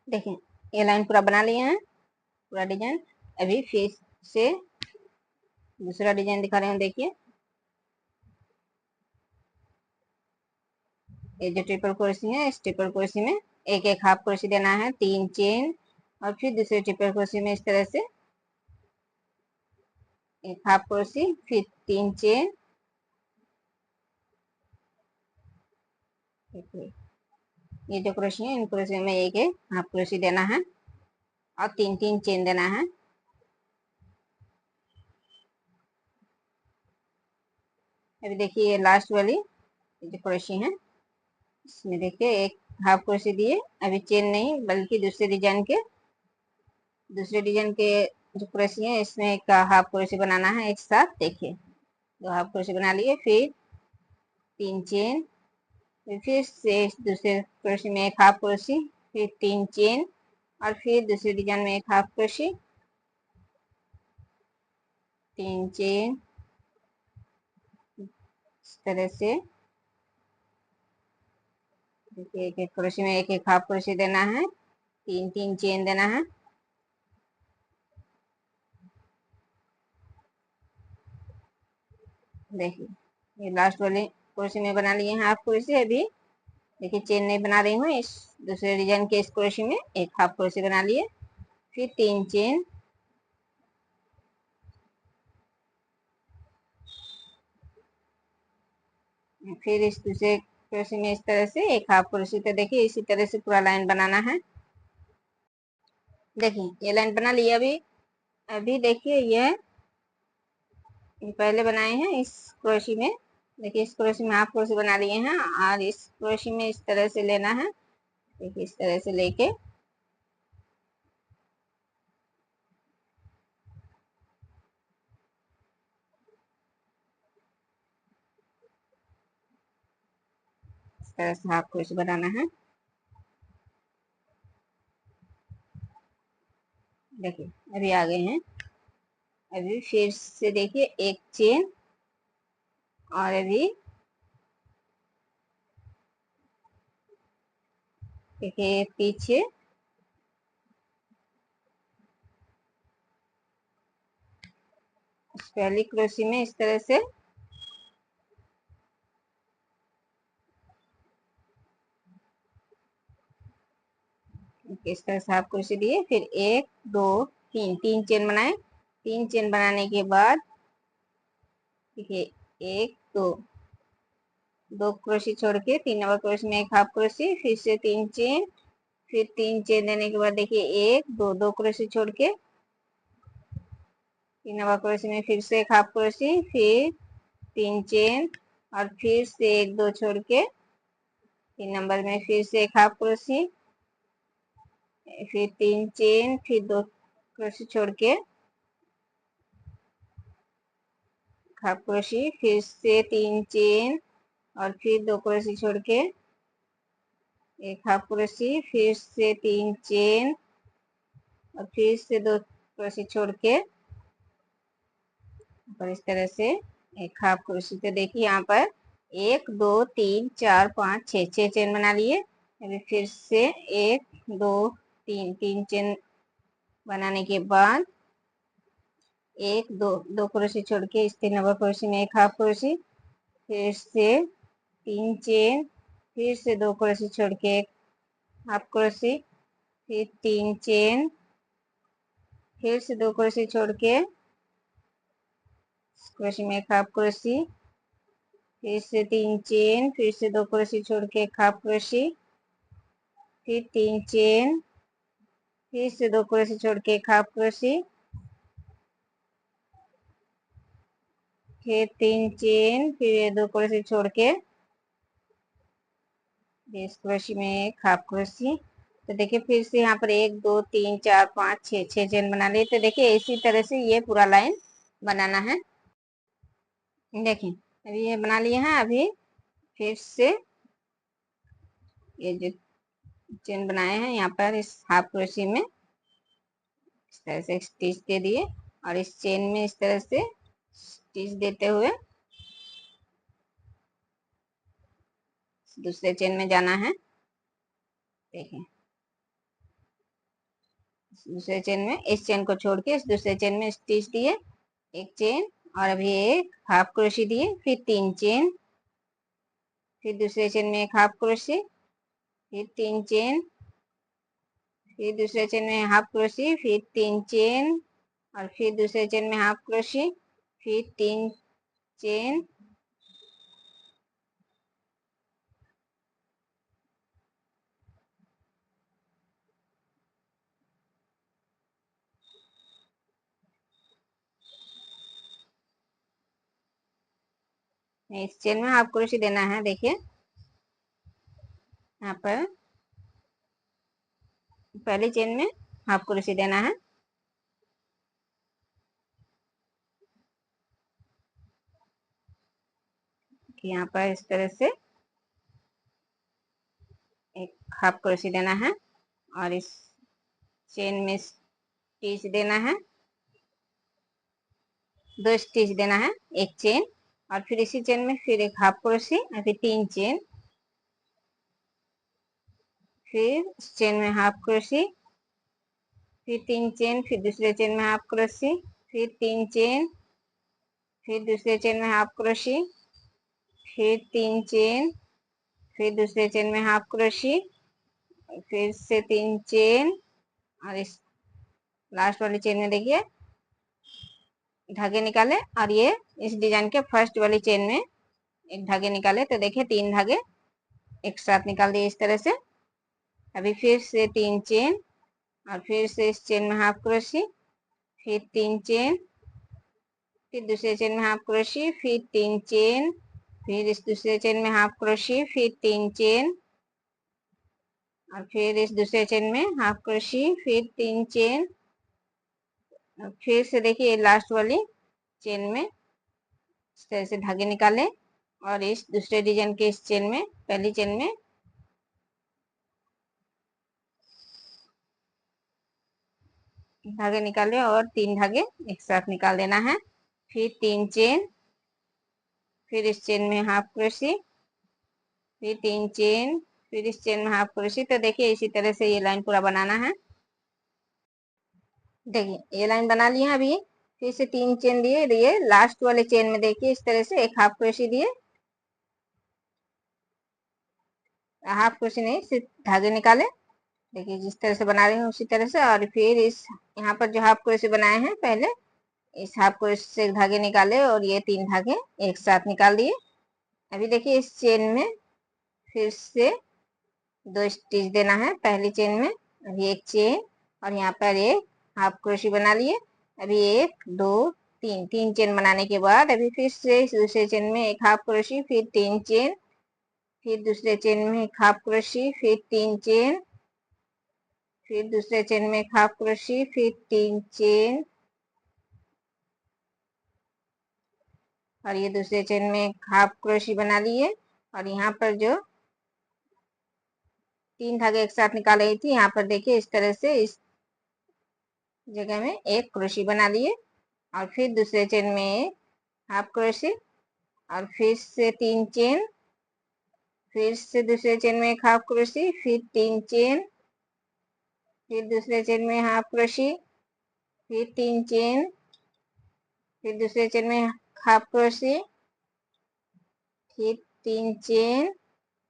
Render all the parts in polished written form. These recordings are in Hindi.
देखिए ये लाइन पूरा बना लिए हैं, पूरा डिजाइन। अभी फिर से दूसरा डिजाइन दिखा रहे हैं, देखिए ये जो ट्रिपल क्रोशी है, इस ट्रिपल क्रोशी में एक एक हाफ क्रोशी देना है, 3 चेन, और फिर दूसरे ट्रिपल क्रोशी में इस तरह से एक हाफ क्रोशी, फिर 3 चेन, ये जो क्रोशी है इन क्रोशी में एक एक हाफ क्रोशी देना है और 3 3 चेन देना है। अभी देखिए ये लास्ट वाली जो क्रोशी है, इसमें देखिए एक हाफ क्रोशी दिए, अभी चेन नहीं बल्कि दूसरे डिजाइन के जो क्रोशी है इसमें एक हाफ क्रोशी बनाना है एक साथ। देखिए 2 हाफ क्रोशी बना लिए, फिर 3 चेन, फिर से दूसरे क्रोशी में एक हाफ क्रोशी, फिर 3 चेन, और फिर दूसरे डिजाइन में एक हाफ क्रोशी, 3 चेन, इस तरह से देखिए एक एक क्रोशी में एक एक हाफ क्रोशी देना है, 3 3 चेन देना है। देखिए ये लास्ट वाली क्रोशी में बना लिए हैं हाफ क्रोशी। अभी देखिए चेन नहीं बना रही हूँ, इस दूसरे डिजाइन के इस क्रोशी में एक हाफ क्रोशी बना लिए, फिर 3 चेन, फिर इस दूसरे क्रोशी में इस तरह से एक हाफ क्रोशी। तो देखिए इसी तरह से पूरा लाइन बनाना है। देखिए ये लाइन बना लिया। अभी अभी देखिए ये पहले बनाए हैं इस क्रोशी में, देखिए इस क्रोशी में हाफ क्रोशी बना लिए हैं, और इस क्रोशी में इस तरह से लेना है। देखिए इस तरह से लेके इस तरह से हाफ क्रोशी बनाना है। देखिए अभी आ गए हैं। अभी फिर से देखिए एक चेन, और अभी देखिए पीछे पहली क्रोशी में इस तरह से इस तरह से हाफ क्रोशी दिए, फिर 1 2 3 3 चेन बनाए। 3 चेन बनाने के बाद देखिए 1 2 2 क्रोशी छोड़ के 3 नंबर क्रोशी में एक हाफ क्रोशी, फिर से 3 चेन, फिर 3 चेन देने के बाद देखिए 1 2 2 क्रोशी छोड़ के 3 नंबर क्रोशी में फिर से एक हाफ क्रोशी, फिर 3 चेन, और फिर से 1 2 छोड़ के 3 नंबर में फिर से एक हाफ क्रोशी, फिर 3 चेन, फिर 2 क्रोशी छोड़ के हाफ क्रोशी, फिर से 3 चेन, और फिर 2 क्रोशी छोड़ के एक हाफ क्रोशी, फिर से 3 चेन, और फिर से 2 क्रोशी छोड़ के और इस तरह से एक हाफ क्रोशी। तो देखिए यहाँ पर 1 2 3 4 5 6 6 चेन बना लिए। अभी फिर से 1 2 3 3 चेन बनाने के बाद 1 2 2 क्रोशी छोड़ के इस 3 नंबर क्रोशी में एक हाफ क्रोशी, फिर से 3 चेन, फिर से 2 क्रोशी छोड़ के एक हाफ क्रोशी, फिर 3 चेन, फिर से 2 क्रोशी छोड़ के क्रोशी में एक हाफ क्रोशी, फिर से 3 चेन, फिर से 2 क्रोशी छोड़ के एक हाफ क्रोशी, फिर 3 चेन, फिर से 2 क्रोशी छोड़ के एक हाफ क्रोशी, फिर 3 चेन, फिर 2 क्रोशी छोड़ के इस क्रोशी में एक हाफ क्रोशी। तो देखिए फिर से यहाँ पर 1 2 3 4 5 6 6 चेन बना लिए। तो देखिए इसी तरह से ये पूरा लाइन बनाना है। देखिए अभी ये बना लिए हैं। अभी फिर से ये जो चेन बनाए हैं यहाँ पर इस हाफ क्रोशी में इस तरह से स्टिच दे दिए, और इस चेन में इस तरह से स्टिच देते हुए दूसरे चेन में जाना है। देखिए दूसरे चेन में इस चेन को छोड़ के इस दूसरे चेन में स्टिच दिए, एक चेन और अभी एक हाफ क्रोशी दिए, फिर 3 चेन, फिर दूसरे चेन में एक हाफ क्रोशी, फिर 3 चेन, फिर दूसरे चेन में हाफ क्रोशी, फिर 3 चेन और फिर दूसरे चेन में हाफ क्रोशी, फिर 3 चेन, इस चेन में हाफ क्रोशी देना है। देखिए यहाँ पर पहली चेन में हाफ क्रोशी देना है, कि यहाँ पर इस तरह से एक हाफ क्रोशी देना है और इस चेन में स्टिच देना है, 2 स्टिच देना है, एक चेन और फिर इसी चेन में फिर एक हाफ क्रोशी और फिर 3 चेन, फिर इस चेन में हाफ क्रोशी, फिर 3 चेन, फिर दूसरे चेन में हाफ क्रोशी, फिर 3 चेन, फिर दूसरे चेन में हाफ क्रोशी, फिर 3 चेन, फिर दूसरे चेन में हाफ क्रोशी, फिर से 3 चेन और इस लास्ट वाली चेन में देखिए धागे निकाले और ये इस डिजाइन के फर्स्ट वाली चेन में एक धागे निकाले, तो देखिए 3 धागे एक साथ निकाल दिए इस तरह से। अभी फिर से 3 चेन और फिर से इस चेन में हाफ क्रोशी, फिर 3 चेन, फिर दूसरे चेन में हाफ क्रोशी, फिर 3 चेन, फिर इस दूसरे चेन में हाफ क्रोशी, फिर 3 चेन और फिर इस दूसरे चेन में हाफ क्रोशी, फिर 3 चेन और फिर से देखिए लास्ट वाली चेन में इस तरह से धागे निकाले और इस दूसरे डिजाइन के इस चेन में पहली चेन में धागे निकाले और 3 धागे एक साथ निकाल देना है, फिर 3 चेन, फिर इस चेन में हाफ क्रोशी, फिर 3 चेन, फिर इस चेन में हाफ क्रोशी। तो देखिए इसी तरह से ये लाइन पूरा बनाना है। देखिए ये लाइन बना लिया अभी, फिर से 3 चेन दिए लास्ट वाले चेन में देखिए इस तरह से एक हाफ क्रोशी दिए, हाफ क्रोशी नहीं सिर्फ धागे निकाले, देखिए जिस तरह से बना रही हूँ उसी तरह से। और फिर इस यहाँ पर जो हाफ क्रोशी बनाए हैं पहले, इस हाफ क्रोशी से धागे निकाले और ये 3 धागे एक साथ निकाल दिए। अभी देखिए इस चेन में फिर से 2 स्टिच देना है पहली चेन में, अभी एक चेन और यहाँ पर एक हाफ क्रोशी बना लिए। अभी 1 2 3 चेन बनाने के बाद अभी फिर से दूसरे चेन में एक हाफ क्रोशी, फिर 3 चेन, फिर दूसरे चेन में एक हाफ क्रोशी, फिर 3 चेन, फिर दूसरे चेन में एक हाफ क्रोशी, फिर 3 चेन और ये दूसरे चेन में एक हाफ क्रोशी बना लिए। और यहाँ पर जो 3 धागे एक साथ निकाल रही थी, यहाँ पर देखिए इस तरह से इस जगह में एक क्रोशी बना लिए और फिर दूसरे चेन में हाफ क्रोशी और फिर से 3 चेन, फिर से दूसरे चेन में एक हाफ क्रोशी, फिर 3 चेन, फिर दूसरे चेन में हाफ क्रोशी, फिर 3 चेन, फिर दूसरे चेन में हाफ क्रोशी, फिर 3 चेन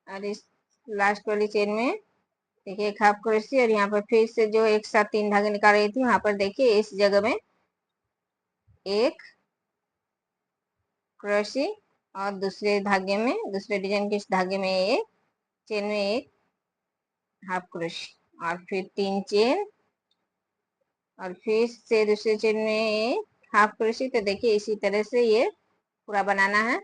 और इस लास्ट वाली चेन में देखिए एक हाफ क्रोशी और यहाँ पर फिर से जो एक साथ 3 धागे निकाल रही थी वहां पर देखिए इस जगह में एक क्रोशी और दूसरे धागे में दूसरे डिजाइन के इस धागे में एक चेन में एक हाफ क्रोशी और फिर 3 चेन और फिर से दूसरे चेन में एक हाफ क्रोशी। तो देखिए इसी तरह से ये पूरा बनाना है।